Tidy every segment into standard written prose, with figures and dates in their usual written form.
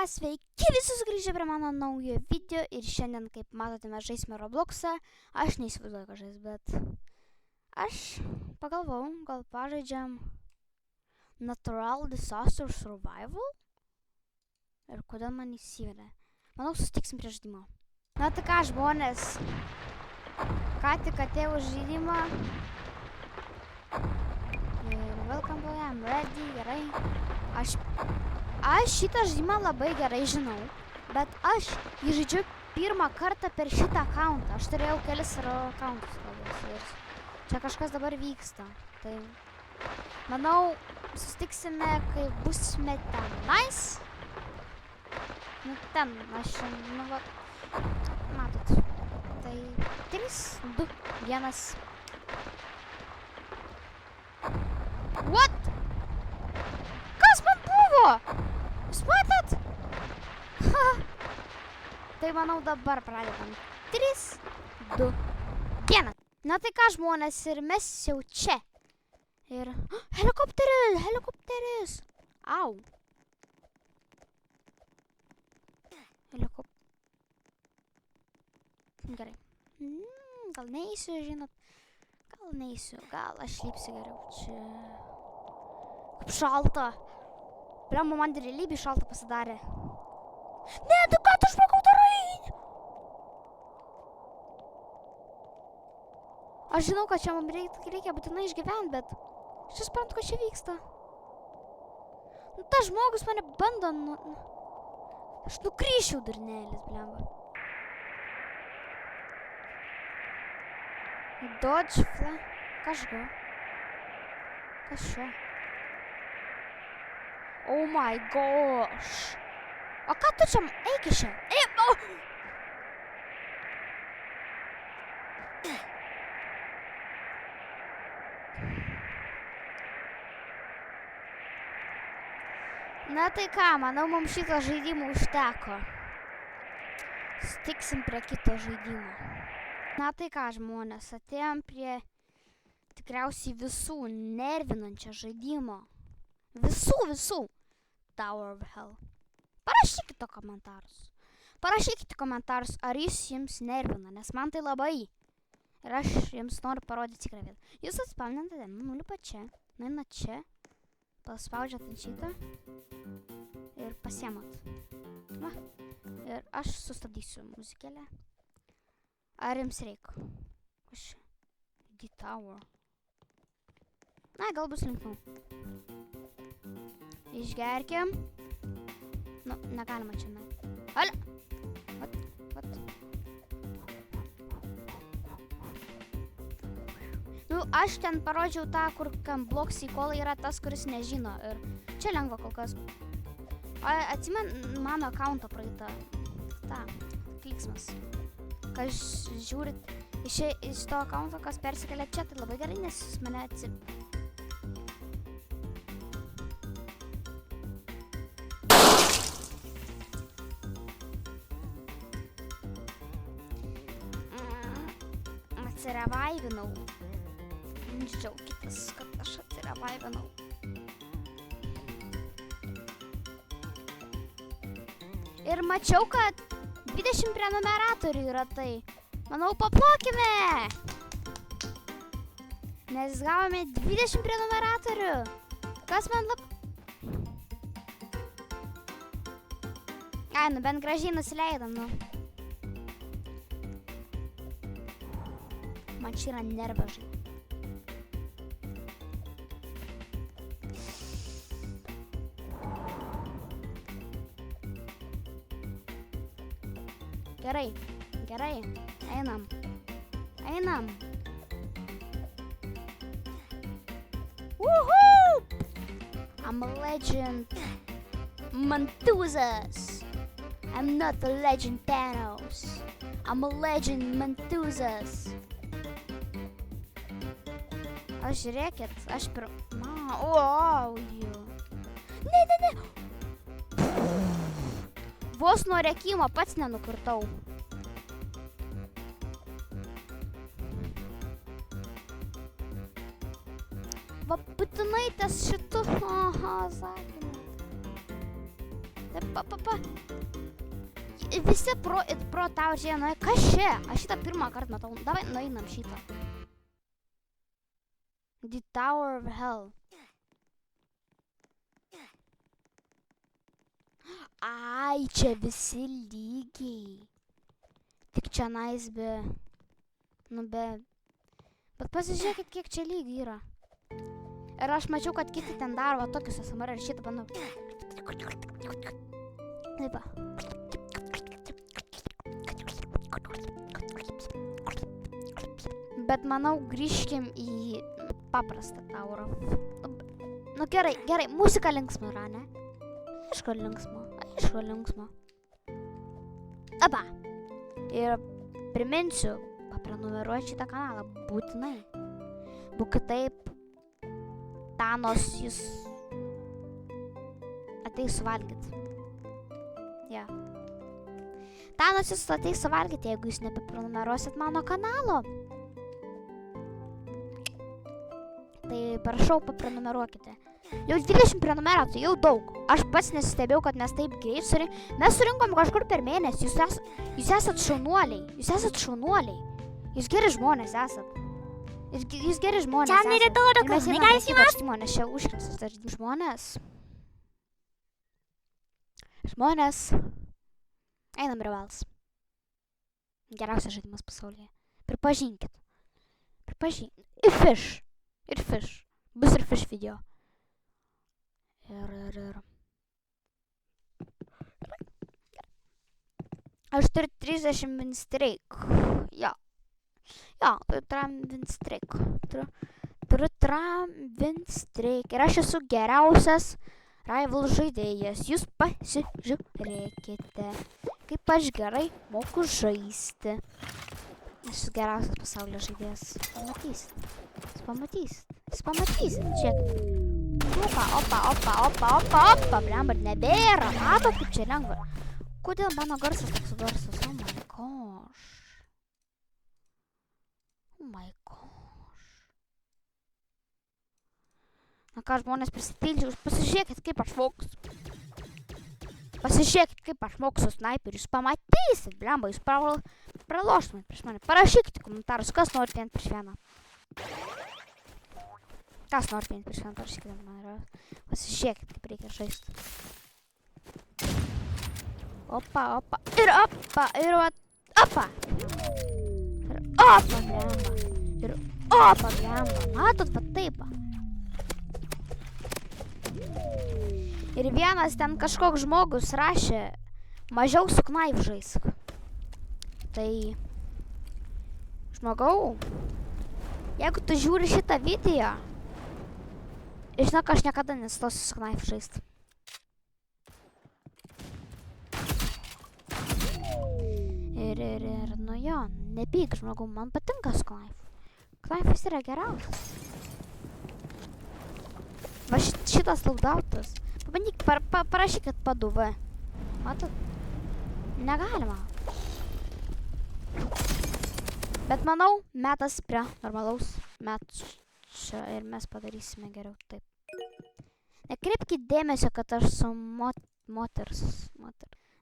Sveiki visi sugrįžę prie mano naujo video ir šiandien, kaip matote, mes žaisime Robloxą. Aš neįsivaizduoju, ką žais, bet aš pagalvojau, gal pažaidžiam Natural Disaster Survival. Ir kodėl man įsivedė? Manau, susitiksim prie žaidimo. Na tai ką, žmonės, ką tik atėjau žaidimą. Ir welcome to I'm ready, gerai. Aš šitą žaidimą labai gerai žinau, bet aš jį žaidžiu pirmą kartą per šitą accountą. Aš turėjau kelis accountus galbūt ir čia kažkas dabar vyksta. Tai manau, susitiksime, kai busime tenais. Nu ten, aš, nu va, matot. Tai 3, 2, 1. What? Kas man buvo? Jūs matot? Tai manau dabar pradedam. 3, 2, 1. Na tai ką, žmonės, ir mes jau čia. Ir... Helikopteris! Au. Gerai. Gal neįsiu, žinot. Gal neįsiu. Gal aš lipsiu geriau čia. Kaip šalta. Pliamba, man realybė šalta pasidarė. Ne, tu ką tu žmogau darai? Aš žinau, kad čia man reikia būtinai išgyventi, bet aš suprantu, kad čia vyksta. Nu, tas žmogus mane bando, aš nukryšiau durnelis, pliamba. Dodge fly. Kažko. Kas čia? Oh my gosh. O ką tu čia? Eik iš čia. Na tai ką, manau, mums šito žaidimo užteko. Sutiksim prie kito žaidimo. Na tai ką, žmonės, atėjom prie tikriausiai visų nervinančio žaidimo. Visų. Tower of Hell. Parašykite komentarus, ar jums nervina, nes man tai labai. Ir aš jums noriu parodyti tikrą vietą. Jūs atspausdinate, nulipat čia, nueinat čia, paspaudžiat ant šitą ir pasiemat. Va. Ir aš sustabdysiu muzikėlę. Ar jums reikia? Kas čia? The Tower. Na, gal bus linksmiau. Išgerkim. Nu, negalima čia, ne. Alio! Vat. Nu, aš ten parodžiau tą, kur Bloxy Call yra tas, kuris nežino. Ir čia lengva kol kas. Atsimen mano accountą praeitą. Ta, kliksmas. Kas žiūrit iš to accounto, kas persikelia čia, tai labai gerai, nes jūs mane atsirevaivinau. Džiaukitės, kad aš atsirevaivinau. Ir mačiau, kad 20 prenumeratorių yra tai. Manau, paplokime! Nes gavome 20 prenumeratorių. Kas man Ai, nu bent gražiai nusileidom, nu. Man čia yra nervažai. Gerai. Einam. Woohoo! I'm a legend. Manthusas. I'm not the legend Thanos. I'm a legend Manthusas. Aš žiūrėkit, aš wow, Ne. Vos nuo rėkimo pats nenukurtau. Va, būtinai ties šitu. Aha, sakymą. Visi pro tau čia, nu, kas čia? Aš šitą pirmą kartą matau. Davai, nueinam šitą. The Tower of Hell. Ai, čia visi lygiai. Tik čia nais be... Nu, be... Bet pasižiūrėkit, kiek čia lygiai yra. Ir aš mačiau, kad kiti ten daro tokius ASMR ir šitą bandau. Taip. Bet manau, grįžkim į paprastą taurą. Nu gerai, muzika linksma yra, ne? Aišku linksma. Aba. Ir priminsiu, paprenumeruoti šitą kanalą būtinai. Būk kitaip, Thanos jis ateis suvalgyt. Ja. Thanos jis ateis suvalgyt, jeigu jūs nepaprenumeruosit mano kanalo. Tai prašau, paprenumeruokite. Jau 20 prenumeratų, jau daug. Aš pats nesistebėjau, kad mes taip greit Mes surinkom kažkur per mėnesį. Jūs esat šaunuoliai. Jūs geri žmonės esat. Jūs geri žmonės esat. Ir mes einam čia užkristas. Žmonės. Einam rivals. Geriausias žaidimas pasaulyje. Pripažinkit. Ir fish. Bus ir fish video. Ir. Aš turiu 30 win streak. Jo, turiu 3 win streak. Turiu 3 win streak. Ir aš esu geriausias rival žaidėjas. Jūs pasižiūrėkite, kaip aš gerai moku žaisti. Esu geriausias pasaulio žaidėjas. Pamatysit. Žiūrėkit. Opa, blemba, nebėra. Matot, kaip čia lengva. Kodėl mano garsas toks garsas? Oh my gosh. Na ką, žmonės prisitildžiu, jūs pasižiūrėkit, kaip aš moksiu snaiperių. Jūs pamatysit, blemba, jūs praloštumėt prieš mane. Parašykite komentarus, kas norit vien prieš vieną. Kas nori vien prieš vieną, parašykite man. Pasižiūrėkit, kaip reikia žaisti. Opa. Ir opa. Ir opa, blemba. Matot, va taip. Ir vienas ten kažkoks žmogus rašė, mažiau su knaif žaisk. Tai, žmogau, jeigu tu žiūri šitą video, žinok, aš niekada nestosiu su knaif žaist. Ir, nu jo, nepyk, žmogau, man patinka su knaif. Knaifas yra geriausias. Va šitas laudautas. Pabandyk, parašykit paduve. Matot? Negalima. Bet manau, metas prie normalaus mečio ir mes padarysime geriau taip. Nekreipkit dėmesio, kad aš su moters.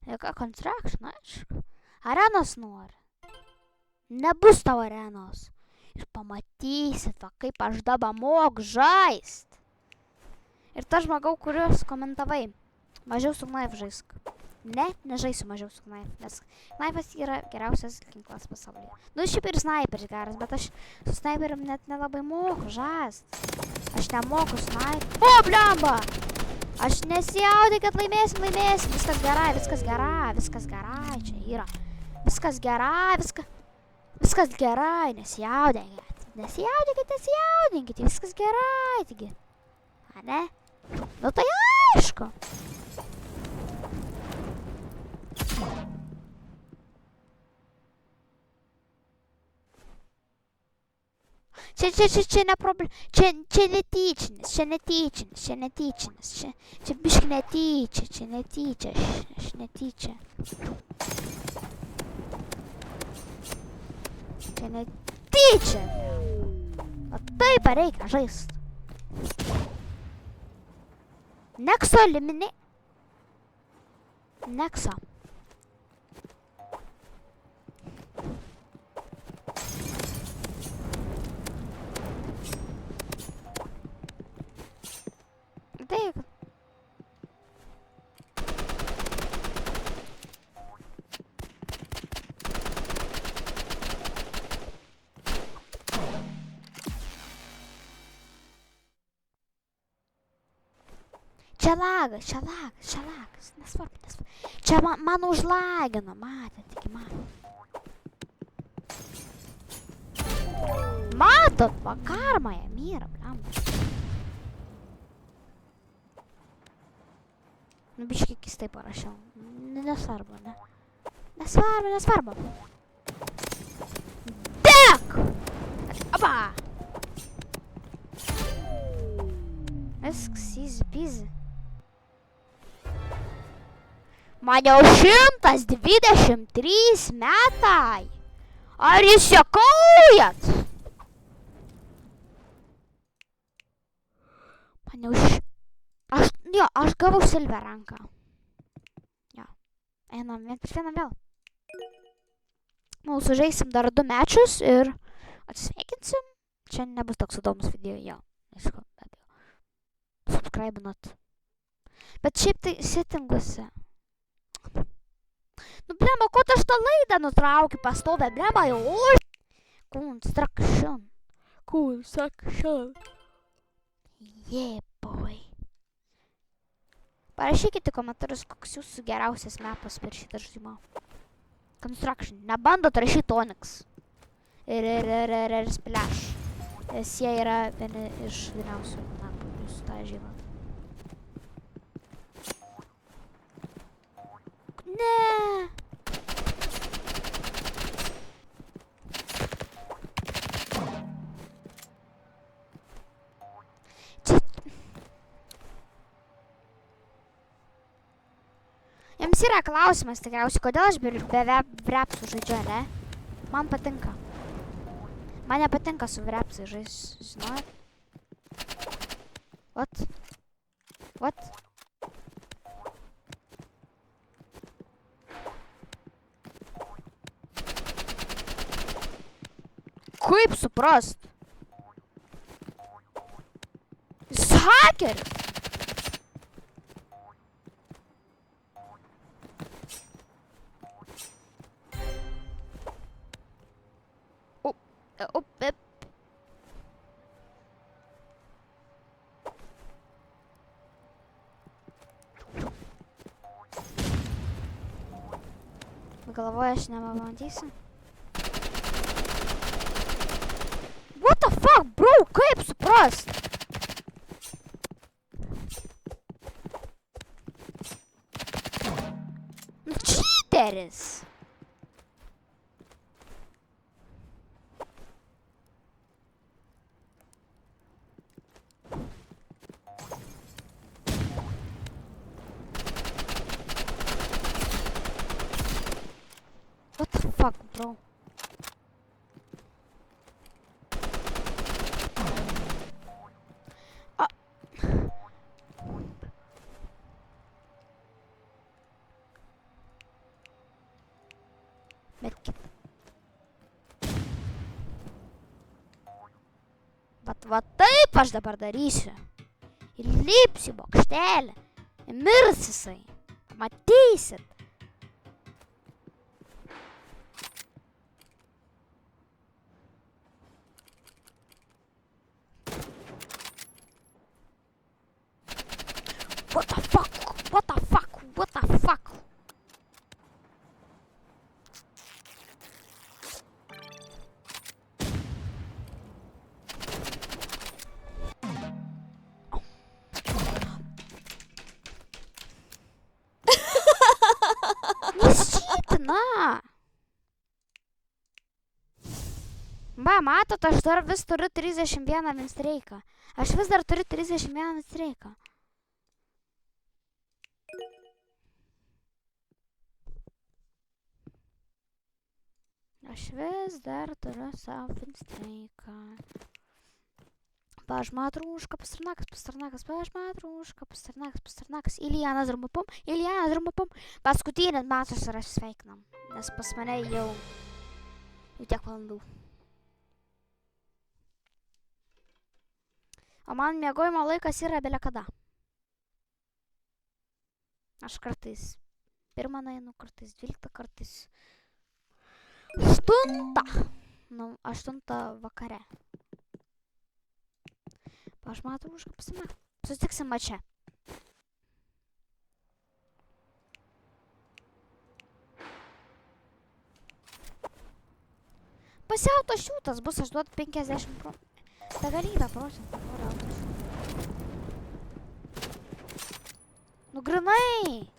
Construction, aišku. Arenos nori. Nebus tavo arenos. Ir pamatysit, va, kaip aš dabar moku žaist. Ir ta žmogau, kuriuos komentavai, mažiau su knaif žaisk. Ne, nežaisiu mažiau su knaif, nes knaifas yra geriausias ginklas pasaulyje. Nu, šiaip ir snaiperis geras, bet aš su snaiperium net nelabai moku žaist. Aš nemoku snaiperiu. O, blemba! Aš nesijaudai, kad laimėsim. Viskas gerai, čia yra. Viskas gerai, nesijaudinkit, viskas gerai, taigi. A, ne? Nu, tai aišku. Čia ne problema, čia netyčinis, čia biški netyčia, aš netyčia. Čia netyčia. O taip reikia žaist. Next eliminate. Nekso. Tai. Čia lagas. Nesvarbu. Čia man užlagino, matėt, taigi matėt. Matot, va karmoje, myra, blemba. Nu, biškai keistai parašiau. Nesvarbu, ne? Nesvarbu. Dek! Aba! Viskas, easy. Man jau 123 metai. Ar jūs juokaujat? Man jau aš gavau silver ranką. Jo. Einam vienam vėl. Mūsų žaisim dar 2 mečus ir atsisveikinsim. Čia nebus toks įdomus video, jo. Aišku, bet jau. Subscribinot. Bet šiaip tai settinguose. Nu, blemba, ko tu aš tą laidą nutraukiu pastovę, blemba, jau už... Construction. Yeah, boy. Parašykite komentarus, koks jūsų geriausias mapas per šitą žaidimą. Construction. Nebandot rašyti Onyx. Ir Splash. Nes jie yra vieni iš geriausių mapų jūsų tą žaidimą. Ne. Jums yra klausimas tikriausiai, kodėl aš be vrepsų žaidžiu, ne? Man patinka. Man nepatinka su vrepsai žaisti, žinot? What? Kaip suprast? Jis hakeris! Galvoju, aš nepamatysiu. What the fuck, bro? Kaip suprast? Nu, cheateris! What the fuck, bro? Medkit. Bet va taip aš dabar darysiu. Ir lipsiu bokštelę. Ir mirs jisai. Matysit. What the fuck? What the fuck? What the fuck? Nesčytina! Va, matot, aš dar vis turiu 31 winstreiką. Aš vis dar turiu 31 winstreiką. Aš vis dar turiu savo winstreiką. Pažmatrūška, Pasternakas, Pasternakas, Iljana Zrumpum. Paskutinį matus yra sveikinam, nes pas mane jau tiek valandų. O man miegojimo laikas yra belia kada. Aš kartais 1 einu, kartais 12, kartais 8. 8 vakare. Pažmatrūška, Pasternakas. Susitiksim mače. Pasiautošiūtas bus, aš duodu 50 begalybę procentų. Nu grinai!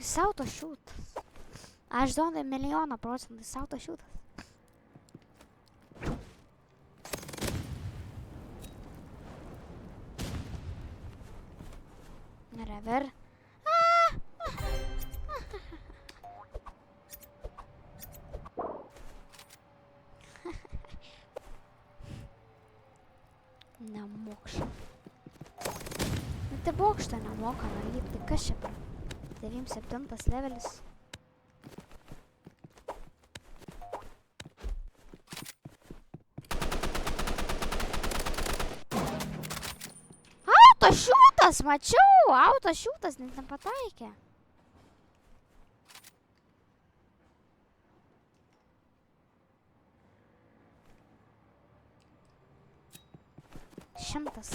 Jis autošiūtas. Aš duodu 1,000,000%, jis autošiūtas. Rever. Nemokša. Nu tai bokštą nemoka nalipti, kas čia per 97 levelis. Autošiūtas, mačiau, autošiūtas, net nepataikė. Šimtas.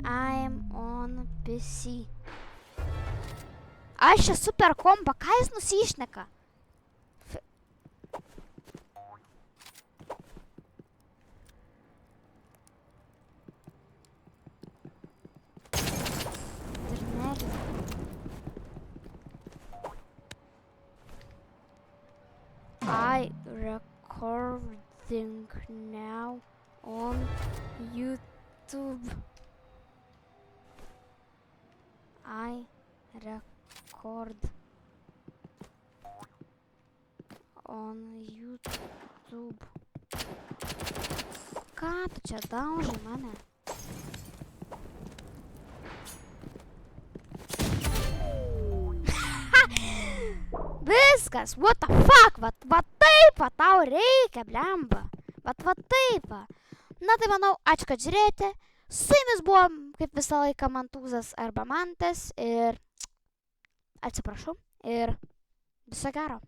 I'm on PC. Aš esu per kompą, ką jis nusišneka? I recording now on YouTube. I record on YouTube. Ką tu čia daužai mane? Viskas, what the fuck, va taip, va tau reikia, blemba. Va taip. Na tai manau, ačiū, kad žiūrėjote. Su jumis buvo, kaip visą laiką, Mantūzas arba Mantas ir atsiprašau ir viso gero.